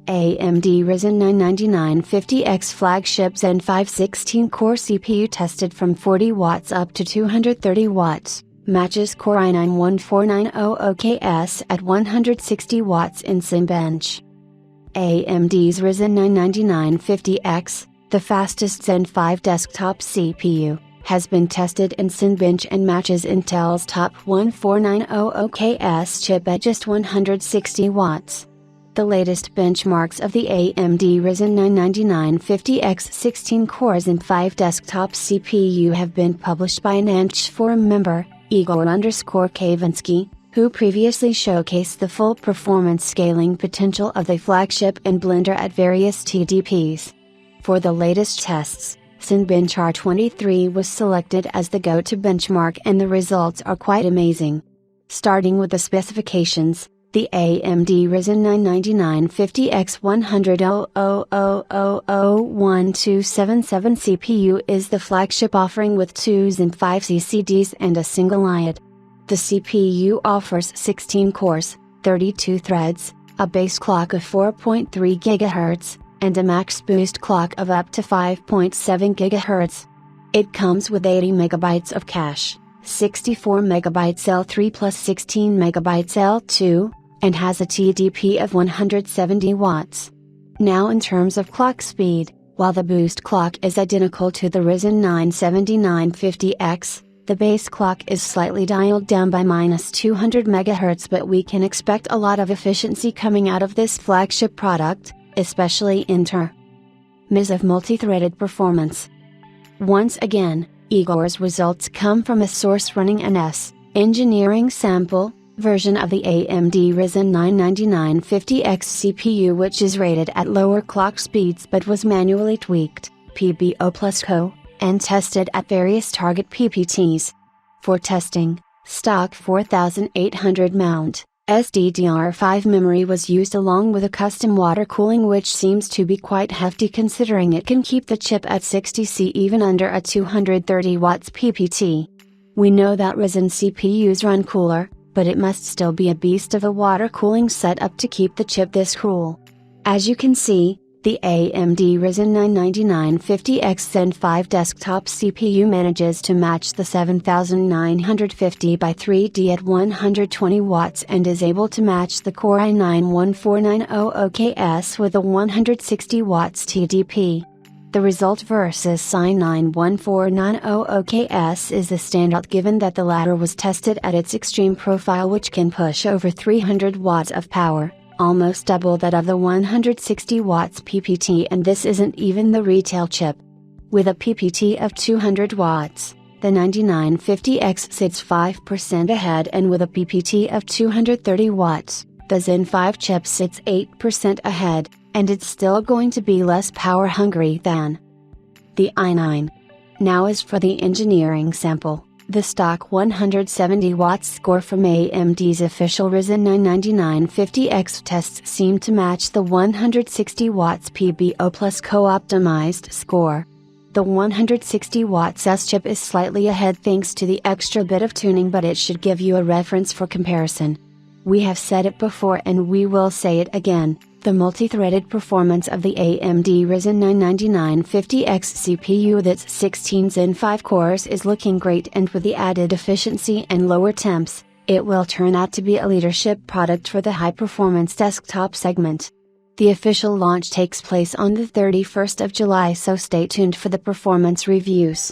AMD Ryzen 9 9950X Flagship Zen 5 16-core CPU tested from 40 watts up to 230 watts, matches Core i9 14900KS at 160 watts in Cinebench. AMD's Ryzen 9 9950X, the fastest Zen 5 desktop CPU, has been tested in Cinebench and matches Intel's top 14900KS chip at just 160 watts. The latest benchmarks of the AMD Ryzen 9 9950X 16 cores and 5 desktop CPU have been published by an ANCH forum member, Igor_Kavinsky, who previously showcased the full performance scaling potential of the flagship and Blender at various TDPs. For the latest tests, Cinebench R23 was selected as the go-to benchmark and the results are quite amazing. Starting with the specifications, the AMD Ryzen 9 9950X 100,000,000,1277 CPU is the flagship offering with 2 Zen 5 CCDs and a single IOD. The CPU offers 16 cores, 32 threads, a base clock of 4.3 GHz, and a max boost clock of up to 5.7 GHz. It comes with 80 MB of cache, 64 MB L3 plus 16 MB L2, and has a TDP of 170 watts. Now in terms of clock speed, while the boost clock is identical to the Ryzen 9 7950X, the base clock is slightly dialed down by -200 MHz, but we can expect a lot of efficiency coming out of this flagship product, especially in terms of multi-threaded performance. Once again, Igor's results come from a source running an engineering sample version of the AMD Ryzen 9 9950X CPU, which is rated at lower clock speeds but was manually tweaked, PBO plus CO, and tested at various target PPTs. For testing, stock 4800 mount SDDR5 memory was used along with a custom water cooling, which seems to be quite hefty considering it can keep the chip at 60°C even under a 230 watts PPT. We know that Ryzen CPUs run cooler, but it must still be a beast of a water cooling setup to keep the chip this cool. As you can see, the AMD Ryzen 9 9950X Zen 5 desktop CPU manages to match the 7950 by 3D at 120 watts and is able to match the Core i9 14900KS with a 160 watts TDP. The result versus i9 14900KS is a standout given that the latter was tested at its extreme profile, which can push over 300 watts of power, almost double that of the 160 watts PPT, and this isn't even the retail chip. With a PPT of 200 watts, the 9950X sits 5% ahead, and with a PPT of 230 watts, the Zen 5 chip sits 8% ahead, and it's still going to be less power hungry than the i9. Now as for the engineering sample, the stock 170 watts score from AMD's official Ryzen 9 9950X tests seem to match the 160 watts PBO plus co-optimized score. The 160 watts S chip is slightly ahead thanks to the extra bit of tuning, but it should give you a reference for comparison. We have said it before and we will say it again. The multi-threaded performance of the AMD Ryzen 9 9950X CPU with its 16 Zen 5 cores is looking great, and with the added efficiency and lower temps, it will turn out to be a leadership product for the high-performance desktop segment. The official launch takes place on the 31st of July, so stay tuned for the performance reviews.